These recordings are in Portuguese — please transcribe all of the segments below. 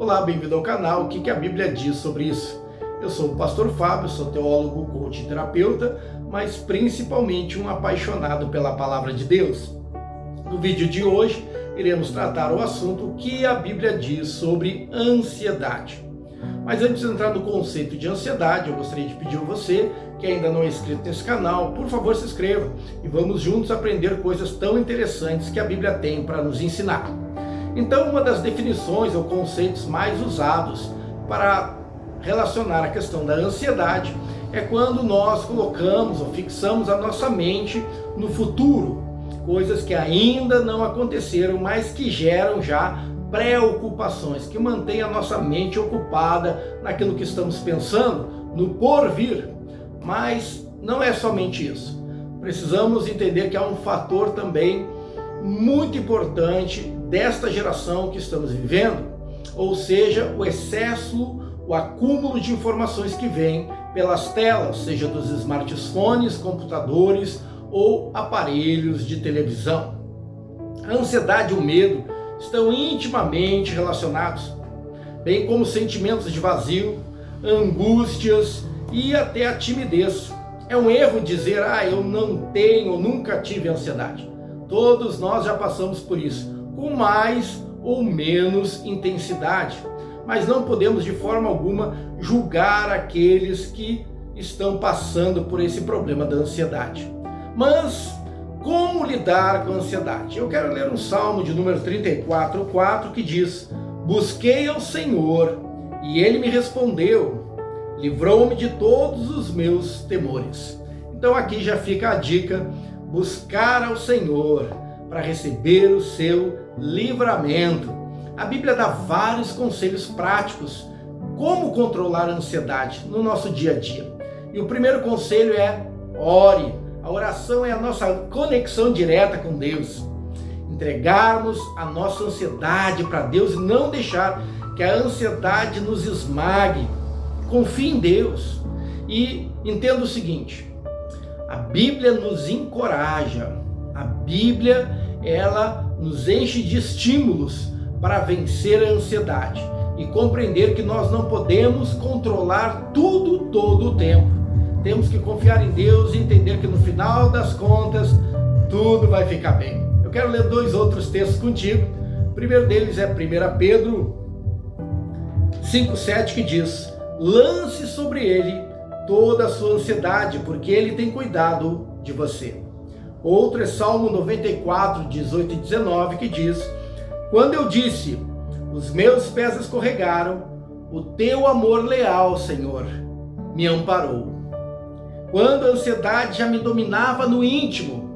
Olá, bem-vindo ao canal. O que a Bíblia diz sobre isso? Eu sou o pastor Fábio, sou teólogo, coach e terapeuta, mas principalmente um apaixonado pela palavra de Deus. No vídeo de hoje, iremos tratar o assunto que a Bíblia diz sobre ansiedade. Mas antes de entrar no conceito de ansiedade, eu gostaria de pedir a você que ainda não é inscrito nesse canal, por favor se inscreva e vamos juntos aprender coisas tão interessantes que a Bíblia tem para nos ensinar. Então, uma das definições ou conceitos mais usados para relacionar a questão da ansiedade é quando nós colocamos ou fixamos a nossa mente no futuro, coisas que ainda não aconteceram, mas que geram já preocupações, que mantêm a nossa mente ocupada naquilo que estamos pensando, no porvir. Mas não é somente isso. Precisamos entender que há um fator também muito importante desta geração que estamos vivendo, ou seja, o excesso, o acúmulo de informações que vem pelas telas, seja dos smartphones, computadores ou aparelhos de televisão. A ansiedade e o medo estão intimamente relacionados, bem como sentimentos de vazio, angústias e até a timidez. É um erro dizer, eu não tenho ou nunca tive ansiedade. Todos nós já passamos por isso, com mais ou menos intensidade, mas não podemos de forma alguma julgar aqueles que estão passando por esse problema da ansiedade. Mas como lidar com a ansiedade? Eu quero ler um salmo de número 34:4 que diz: busquei ao Senhor e Ele me respondeu, livrou-me de todos os meus temores. Então aqui já fica a dica, buscar ao Senhor para receber o seu livramento. A Bíblia dá vários conselhos práticos como controlar a ansiedade no nosso dia a dia. E o primeiro conselho é ore. A oração é a nossa conexão direta com Deus. Entregarmos a nossa ansiedade para Deus e não deixar que a ansiedade nos esmague. Confie em Deus e entenda o seguinte, a Bíblia nos encoraja, a Bíblia ela nos enche de estímulos para vencer a ansiedade e compreender que nós não podemos controlar tudo todo o tempo. Temos que confiar em Deus e entender que no final das contas tudo vai ficar bem. Eu quero ler dois outros textos contigo. O primeiro deles é 1 Pedro 5:7 que diz: lance sobre ele toda a sua ansiedade, porque ele tem cuidado de você. Outro é Salmo 94:18 e 19 que diz: quando eu disse, os meus pés escorregaram, o teu amor leal, Senhor, me amparou. Quando a ansiedade já me dominava no íntimo,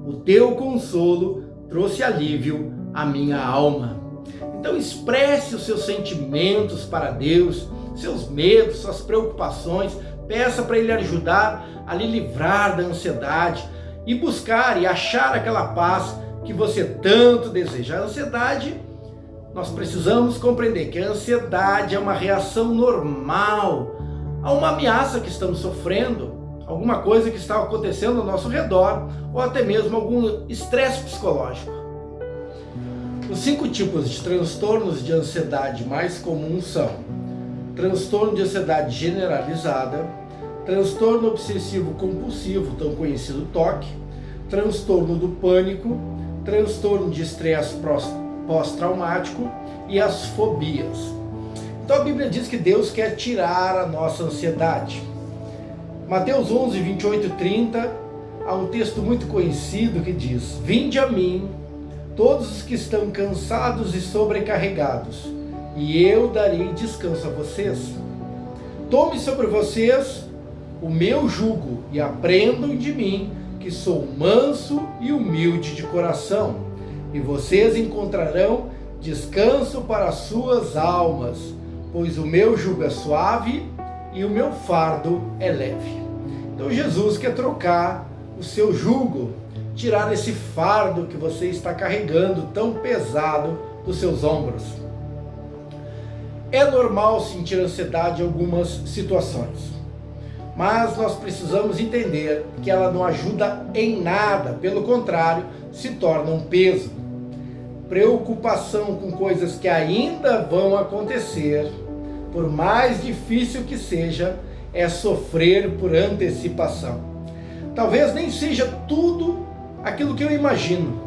o teu consolo trouxe alívio à minha alma. Então expresse os seus sentimentos para Deus, seus medos, suas preocupações, peça para Ele ajudar a lhe livrar da ansiedade e buscar e achar aquela paz que você tanto deseja. A ansiedade, nós precisamos compreender que a ansiedade é uma reação normal a uma ameaça que estamos sofrendo, alguma coisa que está acontecendo ao nosso redor ou até mesmo algum estresse psicológico. Os 5 tipos de transtornos de ansiedade mais comuns são transtorno de ansiedade generalizada, transtorno obsessivo compulsivo, tão conhecido TOC, transtorno do pânico, transtorno de estresse pós-traumático e as fobias. Então a Bíblia diz que Deus quer tirar a nossa ansiedade. Mateus 11, 28 e 30, há um texto muito conhecido que diz: vinde a mim, todos os que estão cansados e sobrecarregados, e eu darei descanso a vocês. Tome sobre vocês o meu jugo e aprendam de mim, que sou manso e humilde de coração, e vocês encontrarão descanso para as suas almas, pois o meu jugo é suave e o meu fardo é leve. Então Jesus quer trocar o seu jugo, tirar esse fardo que você está carregando tão pesado dos seus ombros. É normal sentir ansiedade em algumas situações, mas nós precisamos entender que ela não ajuda em nada, pelo contrário, se torna um peso. preocupação com coisas que ainda vão acontecer, por mais difícil que seja, é sofrer por antecipação. Talvez nem seja tudo aquilo que eu imagino.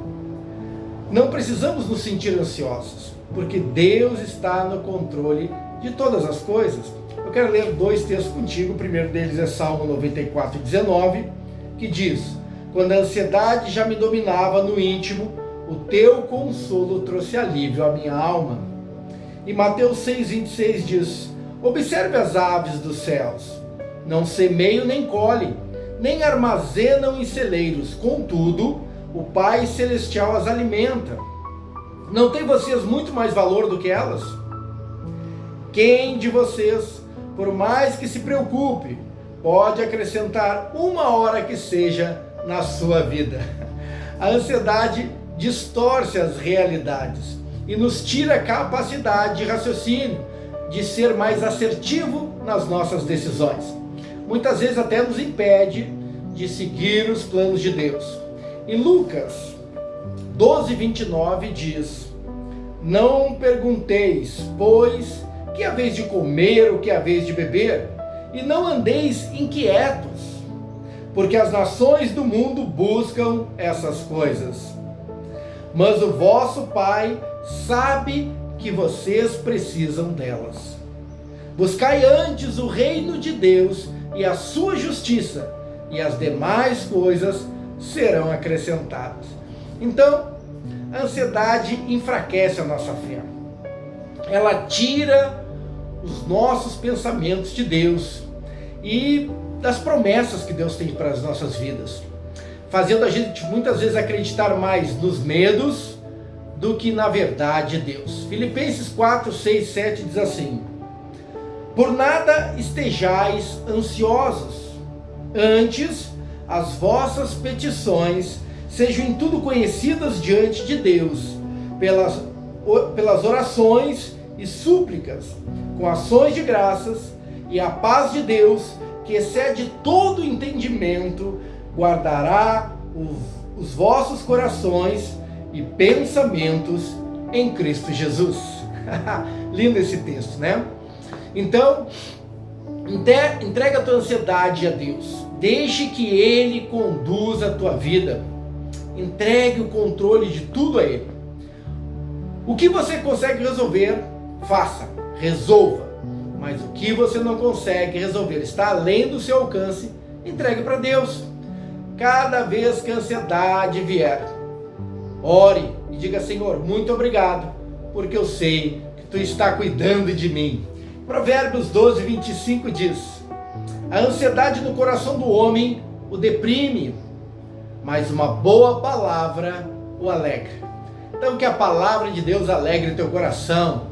Não precisamos nos sentir ansiosos, porque Deus está no controle de todas as coisas. Eu quero ler 2 textos contigo. O primeiro deles é Salmo 94:19, que diz: quando a ansiedade já me dominava no íntimo, o teu consolo trouxe alívio à minha alma. E Mateus 6:26 diz: observe as aves dos céus, não semeiam nem colhem, nem armazenam em celeiros, contudo, o Pai Celestial as alimenta. Não tem vocês muito mais valor do que elas? Quem de vocês, por mais que se preocupe, pode acrescentar uma hora que seja na sua vida? A ansiedade distorce as realidades e nos tira a capacidade de raciocínio, de ser mais assertivo nas nossas decisões. Muitas vezes até nos impede de seguir os planos de Deus. Em Lucas 12:29 diz: não pergunteis, pois, que é vez de comer ou que é vez de beber, e não andeis inquietos, porque as nações do mundo buscam essas coisas. Mas o vosso Pai sabe que vocês precisam delas. Buscai antes o reino de Deus e a sua justiça, e as demais coisas serão acrescentadas. Então, a ansiedade enfraquece a nossa fé. Ela tira os nossos pensamentos de Deus e das promessas que Deus tem para as nossas vidas, fazendo a gente muitas vezes acreditar mais nos medos do que na verdade de Deus. Filipenses 4:6-7 diz assim: por nada estejais ansiosos, antes as vossas petições sejam em tudo conhecidas diante de Deus, pelas orações e súplicas, com ações de graças, e a paz de Deus, que excede todo entendimento, guardará os vossos corações e pensamentos em Cristo Jesus. Lindo esse texto, né? Então, entrega a tua ansiedade a Deus. Deixe que Ele conduza a tua vida. Entregue o controle de tudo a Ele. O que você consegue resolver, faça, resolva. Mas o que você não consegue resolver, está além do seu alcance, entregue para Deus. Cada vez que a ansiedade vier, ore e diga: Senhor, muito obrigado, porque eu sei que Tu está cuidando de mim. Provérbios 12:25 diz: a ansiedade no coração do homem o deprime, mas uma boa palavra o alegra. Então que a palavra de Deus alegre teu coração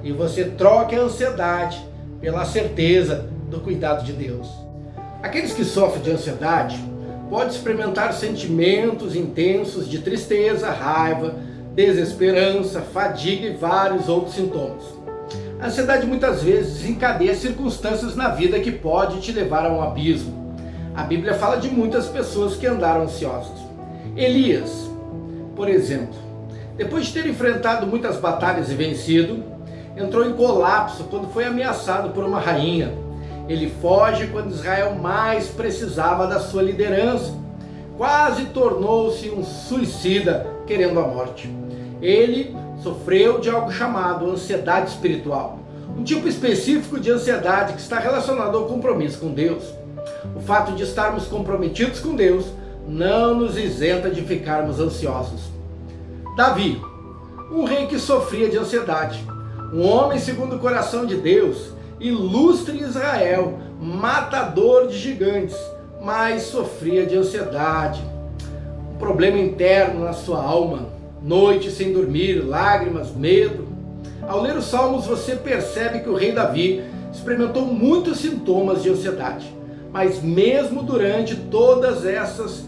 e você troque a ansiedade pela certeza do cuidado de Deus. Aqueles que sofrem de ansiedade podem experimentar sentimentos intensos de tristeza, raiva, desesperança, fadiga e vários outros sintomas. A ansiedade muitas vezes desencadeia circunstâncias na vida que pode te levar a um abismo. A Bíblia fala de muitas pessoas que andaram ansiosas. Elias, por exemplo, depois de ter enfrentado muitas batalhas e vencido, entrou em colapso quando foi ameaçado por uma rainha. Ele foge quando Israel mais precisava da sua liderança. Quase tornou-se um suicida querendo a morte. Ele sofreu de algo chamado ansiedade espiritual, um tipo específico de ansiedade que está relacionado ao compromisso com Deus. O fato de estarmos comprometidos com Deus não nos isenta de ficarmos ansiosos. Davi, um rei que sofria de ansiedade, um homem segundo o coração de Deus, ilustre em Israel, matador de gigantes, mas sofria de ansiedade, um problema interno na sua alma, noite sem dormir, lágrimas, medo. Ao ler os Salmos você percebe que o rei Davi experimentou muitos sintomas de ansiedade, mas mesmo durante todas essas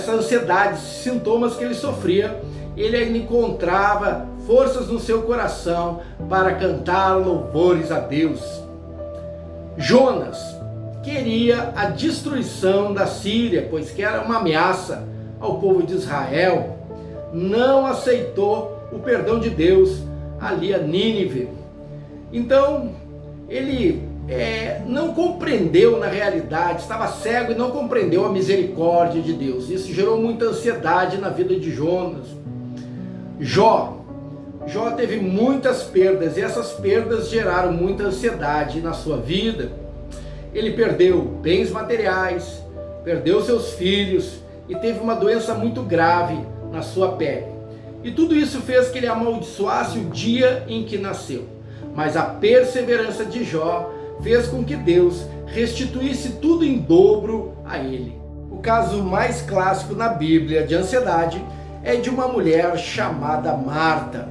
ansiedades, sintomas que ele sofria, ele ainda encontrava forças no seu coração para cantar louvores a Deus. Jonas queria a destruição da Síria, pois que era uma ameaça ao povo de Israel. não aceitou o perdão de Deus ali a Nínive. Então, ele não compreendeu na realidade, estava cego e não compreendeu a misericórdia de Deus. Isso gerou muita ansiedade na vida de Jonas. Jó teve muitas perdas e essas perdas geraram muita ansiedade na sua vida. Ele perdeu bens materiais, perdeu seus filhos e teve uma doença muito grave na sua pele. E tudo isso fez que ele amaldiçoasse o dia em que nasceu. Mas a perseverança de Jó fez com que Deus restituísse tudo em dobro a ele. O caso mais clássico na Bíblia de ansiedade é de uma mulher chamada Marta.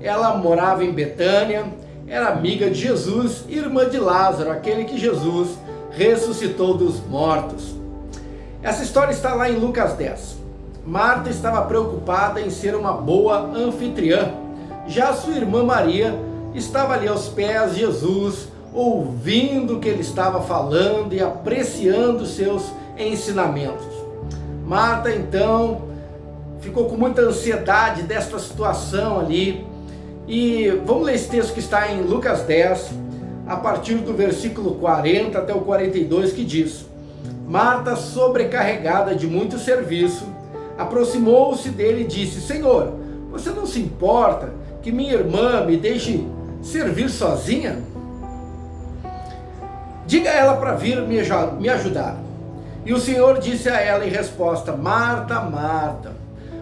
Ela morava em Betânia, era amiga de Jesus, irmã de Lázaro, aquele que Jesus ressuscitou dos mortos. Essa história está lá em Lucas 10. Marta estava preocupada em ser uma boa anfitriã. Já sua irmã Maria estava ali aos pés de Jesus, ouvindo o que ele estava falando e apreciando seus ensinamentos. Marta então ficou com muita ansiedade desta situação ali. E vamos ler esse texto que está em Lucas 10, a partir do versículo 40 até o 42, que diz: Marta, sobrecarregada de muito serviço, aproximou-se dele e disse: Senhor, você não se importa que minha irmã me deixe servir sozinha? Diga a ela para vir me ajudar. E o Senhor disse a ela em resposta: Marta, Marta,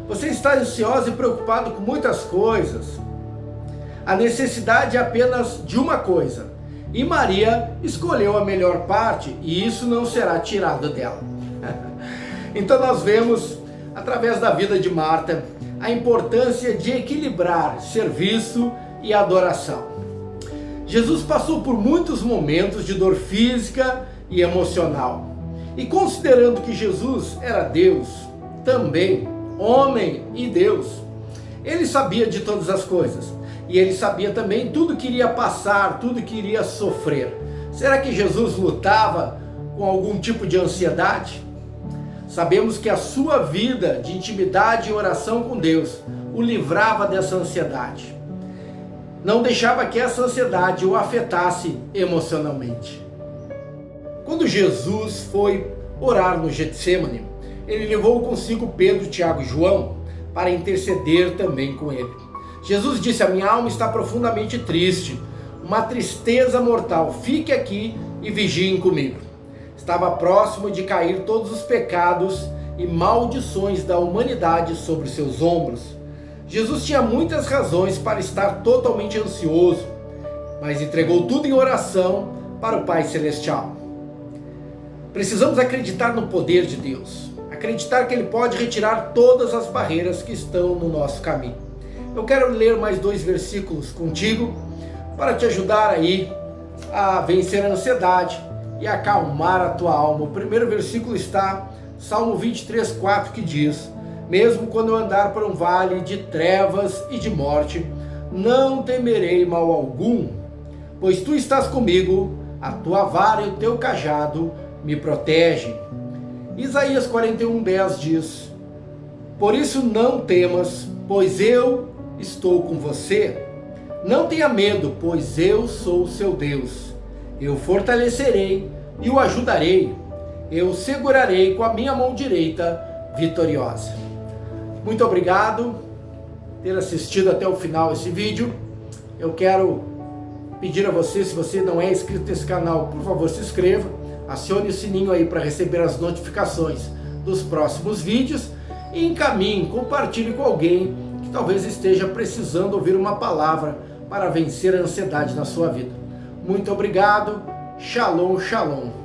você está ansiosa e preocupada com muitas coisas. A necessidade é apenas de uma coisa, e Maria escolheu a melhor parte, e isso não será tirado dela. Então nós vemos, através da vida de Marta, a importância de equilibrar serviço e adoração. Jesus passou por muitos momentos de dor física e emocional. E considerando que Jesus era Deus, também homem e Deus, ele sabia de todas as coisas. E ele sabia também tudo que iria passar, tudo que iria sofrer. Será que Jesus lutava com algum tipo de ansiedade? Sabemos que a sua vida de intimidade e oração com Deus o livrava dessa ansiedade. Não deixava que essa ansiedade o afetasse emocionalmente. Quando Jesus foi orar no Getsêmani, ele levou consigo Pedro, Tiago e João para interceder também com ele. Jesus disse: a minha alma está profundamente triste, uma tristeza mortal, fique aqui e vigiem comigo. Estava próximo de cair todos os pecados e maldições da humanidade sobre seus ombros. Jesus tinha muitas razões para estar totalmente ansioso, mas entregou tudo em oração para o Pai Celestial. Precisamos acreditar no poder de Deus, acreditar que Ele pode retirar todas as barreiras que estão no nosso caminho. Eu quero ler mais 2 versículos contigo para te ajudar aí a vencer a ansiedade e acalmar a tua alma. O primeiro versículo está Salmo 23:4, que diz: mesmo quando eu andar por um vale de trevas e de morte, não temerei mal algum, pois tu estás comigo, a tua vara e o teu cajado me protegem. Isaías 41:10 diz: por isso não temas, pois eu estou com você. Não tenha medo, pois eu sou o seu Deus. Eu fortalecerei e o ajudarei. Eu o segurarei com a minha mão direita vitoriosa. Muito obrigado por ter assistido até o final esse vídeo. Eu quero pedir a você, se você não é inscrito nesse canal, por favor se inscreva. Acione o sininho aí para receber as notificações dos próximos vídeos. E encaminhe, compartilhe com alguém que talvez esteja precisando ouvir uma palavra para vencer a ansiedade na sua vida. Muito obrigado. Shalom, shalom.